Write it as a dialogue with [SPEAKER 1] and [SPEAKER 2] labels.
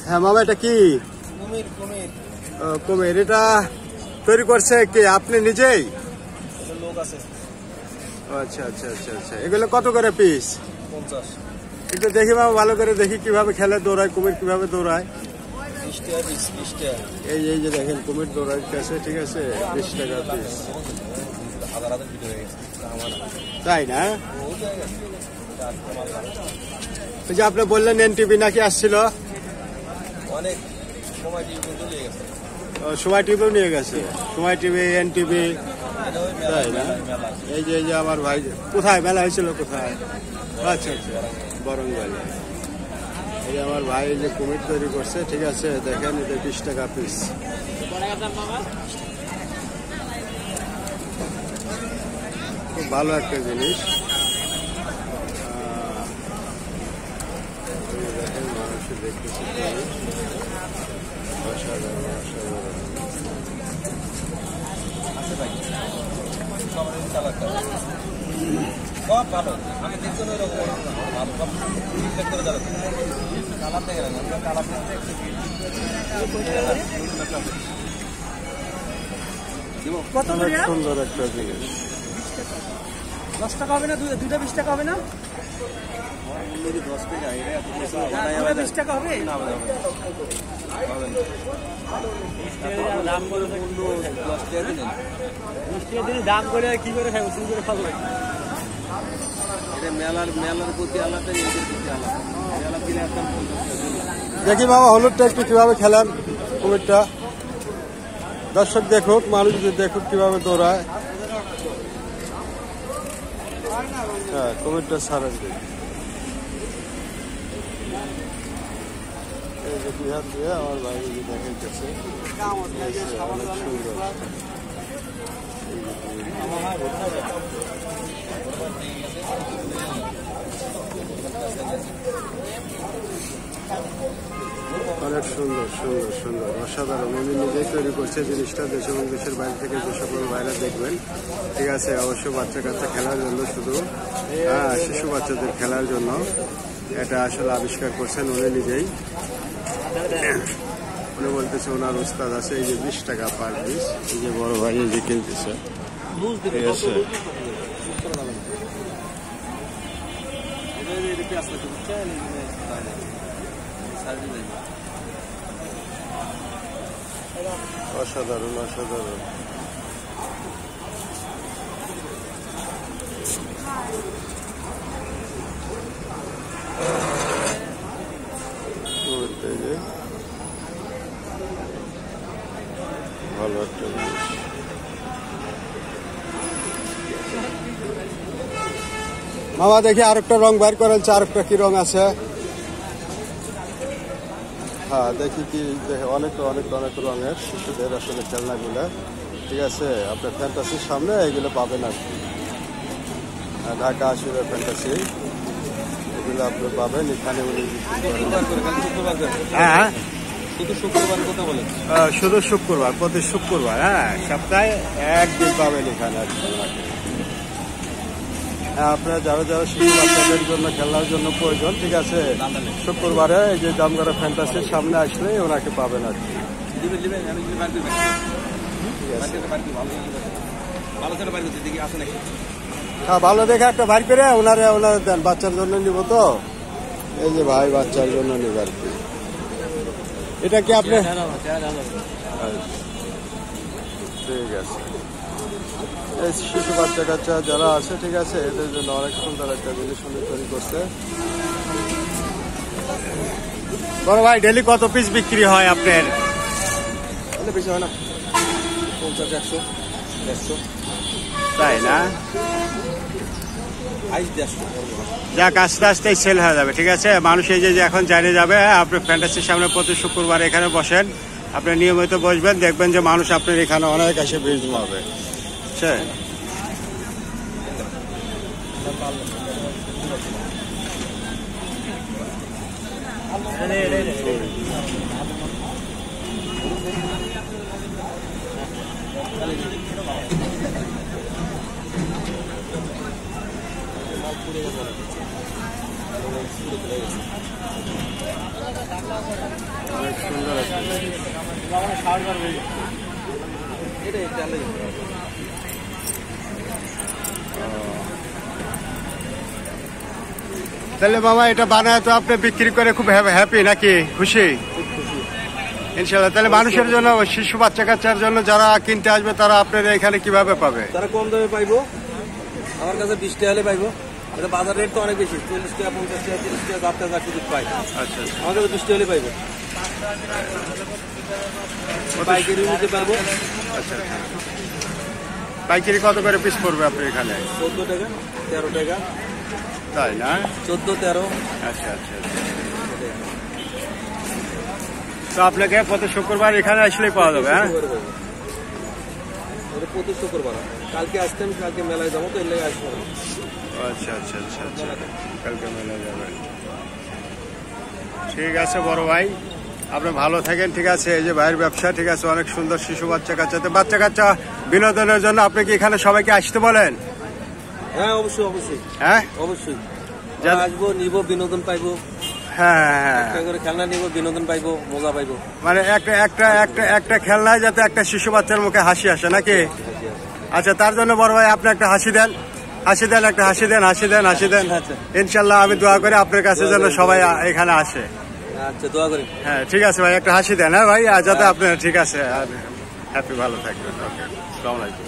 [SPEAKER 1] হ্যাঁ মামা, এটা কি? কুমির। এটা তৈরি করছে কি আপনি নিজেই?
[SPEAKER 2] লোক আছে।
[SPEAKER 1] আচ্ছা আচ্ছা আচ্ছা আচ্ছা। এগুলো কত করে পিস?
[SPEAKER 2] 50।
[SPEAKER 1] একটু দেখি বাবা, ভালো করে দেখি কিভাবে খেলে, দৌড়ায় কুমির, কিভাবে দৌড়ায়।
[SPEAKER 2] 20 টাকা পিস, 20 টাকা।
[SPEAKER 1] এই যে দেখেন কুমির দৌড়াইতেছে, ঠিক আছে, 20 টাকা পিস।
[SPEAKER 2] হাজার ভিতরে
[SPEAKER 1] তাই না? ওই যে আপনি বললেন এনটিভি নাকি আসছিল?
[SPEAKER 2] অনেক সময় টিভি নিয়ে গেছে।
[SPEAKER 1] সময় টিভিও নিয়ে গেছে। সময় টিভি, এনটিভি। তাই না? এই যে আমার ভাই। কোথায় মেলা হয়েছিল, কোথায়? আচ্ছা আচ্ছা, বরঙ্গালে। এই আমার ভাই এই যে কুমির তৈরি করছে, ঠিক আছে, দেখেন এটা 20 টাকা পিস। খুব ভালো একটা জিনিস। দেখেন মানুষ দেখতেছে, অসাধারণ অসাধারণ।
[SPEAKER 2] সব ভালো, আমি দেখতে ওইরকম করে যাবো কালার দেখে কালার
[SPEAKER 1] সুন্দর একটা জিনিস।
[SPEAKER 3] 10 টাকা হবে না? দুইটা 20 টাকা হবে না?
[SPEAKER 2] 10 টাকা
[SPEAKER 3] 20 টাকা হবে। দাম করে
[SPEAKER 2] 10 টাকা দিলেন।
[SPEAKER 3] 20 টাকা দিলে দাম করে কি করে খাবো? শুরু করে খাবো।
[SPEAKER 2] এটা মেলার প্রতি আলাদা, এদের প্রতি আলাদা। মেলা কিনে একদম 50 টাকা।
[SPEAKER 1] দেখি বাবা হলুদটা একটু কিভাবে খেলেন কুমিরটা। দর্শক দেখুক, মানুষ দেখুক কিভাবে দৌড়ায়। হ্যাঁ, কুমিরটা ছাড়েন দিন। এই যে বিহার দিয়ে আমার ভাই দেখাইতেছে, অনেক সুন্দর। অনেক সুন্দর সুন্দর সুন্দর, অসাধারণ। উনি নিজেই তৈরি করছে জিনিসটা। দেশ এবং দেশের বাইরে থেকে যে সকল ভাইরা দেখবেন, ঠিক আছে, অবশ্যই বাচ্চা কাচ্চা খেলার জন্য, শুধু শিশু বাচ্চাদের খেলার জন্য এটা আসলে আবিষ্কার করছেন উনি নিজেই। উনি বলতেছে ওনার উস্তাদ আছে। এই যে 20 টাকা পার পিস। এই যে বড় ভাই এই যে কিনতেছে, ঠিক আছে। অসাধারণ অসাধারণ। ভালো একটা জিনিস। মামা দেখি আরেকটা রং বাইর করেন, আরেকটা কি রং আছে? হ্যাঁ দেখি কি, অনেক অনেক অনেক রঙের শিশুদের আসলে খেলনাগুলো, ঠিক আছে। আপনার ফ্যান্টাসির সামনে এগুলো পাবেন আর কি। ঢাকা আসলে ফ্যান্টাসি, এগুলো আপনি পাবেন এখানে। উনি হ্যাঁ
[SPEAKER 2] শুধু শুক্রবার কথা বলেন।
[SPEAKER 1] শুধু শুক্রবার, প্রতি শুক্রবার, হ্যাঁ, সপ্তাহে একদিন পাবেন এখানে আর কি। হ্যাঁ, আপনারা যারা যারা শিশু বাচ্চাদের জন্য খেলার জন্য প্রয়োজন, ঠিক আছে, শুক্রবারে এই যে জামগড়া ফ্যান্টাসির সামনে আসলে ওনাকে পাবেন আর কি। হ্যাঁ, ভালো দেখে একটা বাইর করে ওনারা দেন, বাচ্চার জন্য নিব তো। এই যে ভাই বাচ্চার জন্য নিব আর কি। এটা কি আপনি? ঠিক আছে। এই শিশু বাচ্চা কাচ্চা যারা আছে, ঠিক আছে, এদের জন্য অনেক সুন্দর একটা জিনিস সুন্দর তৈরি করছে। বড় ভাই ডেলি কত পিস বিক্রি হয় আপনার?
[SPEAKER 2] বেশি হয় না, 50, 100, 150।
[SPEAKER 1] তাই না? যাক, আস্তে আস্তে সেল হয়ে যাবে, ঠিক আছে। মানুষ এই যে এখন জানে যাবে, আপনি ফ্যান্টাসির সামনে প্রতি শুক্রবার এখানে বসেন, আপনি নিয়মিত বসবেন, দেখবেন যে মানুষ আপনার এখানে অনেক এসে ভিড় জমাবে। অনেক সুন্দর আছে।
[SPEAKER 2] এটা চালে
[SPEAKER 1] তাহলে মামা এটা বানায় তো আপনি বিক্রি করে খুব হ্যাপি নাকি, খুশি? ইনশাল্লাহ। তাহলে মানুষের জন্য, শিশু বাচ্চা কাচ্চার জন্য যারা কিনতে আসবে তারা আপনার এখানে কিভাবে পাবে?
[SPEAKER 2] তারা কম দামে পাইবো, আমার কাছে 20 টাকা হলে পাইবো। এটা বাজার রেট তো অনেক বেশি, 40 টাকা 50 টাকা 30 টাকা 4 টাকা শুধু পাই।
[SPEAKER 1] আচ্ছা,
[SPEAKER 2] আমার কাছে 20 টাকা হলে পাইবো, পাইকারি নিতে পারবো।
[SPEAKER 1] আচ্ছা। পাইকারি কত করে পিস পড়বে আপনি এখানে?
[SPEAKER 2] 14 টাকা 13 টাকা।
[SPEAKER 1] তাই না?
[SPEAKER 2] 14 13।
[SPEAKER 1] আচ্ছা। তো আপনাকে প্রতি শুক্রবার এখানে আসলেই পাওয়া যাবে? হ্যাঁ,
[SPEAKER 2] প্রতি শুক্রবার। কালকে আসতেন, কালকে মেলায় যাবো তো, এর লেগে আসবো।
[SPEAKER 1] আচ্ছা। কালকে মেলা যাবেন। ঠিক আছে বড় ভাই, আপনি ভালো থাকেন। ঠিক আছে, এই যে ভাইয়ের ব্যবসা, ঠিক আছে, অনেক সুন্দর শিশু বাচ্চা কাচ্চা বিনোদনের জন্য আপনি কি এখানে সবাইকে আসতে বলেন?
[SPEAKER 2] হ্যাঁ অবশ্যই।
[SPEAKER 1] হ্যাঁ
[SPEAKER 2] অবশ্যই আসবো, নিবো, বিনোদন পাইবো।
[SPEAKER 1] হ্যাঁ,
[SPEAKER 2] করে খেলনা নিবো, বিনোদন পাইবো, মজা পাইবো।
[SPEAKER 1] মানে একটা খেলনায় যাতে একটা শিশু বাচ্চার মুখে হাসি আসে নাকি? আচ্ছা, তার জন্য বড় ভাই আপনি একটা হাসি দেন, একটা হাসি দেন। ইনশাল্লাহ আমি দোয়া করি আপনার কাছে যেন সবাই এখানে আসে।
[SPEAKER 2] আচ্ছা, দোয়া করি।
[SPEAKER 1] হ্যাঁ, ঠিক আছে ভাই, একটা হাসি দেন। হ্যাঁ ভাই, যাতে আপনার, ঠিক আছে, আর হ্যাপি, ভালো থাকবেন। ওকে, আসসালামু আলাইকুম।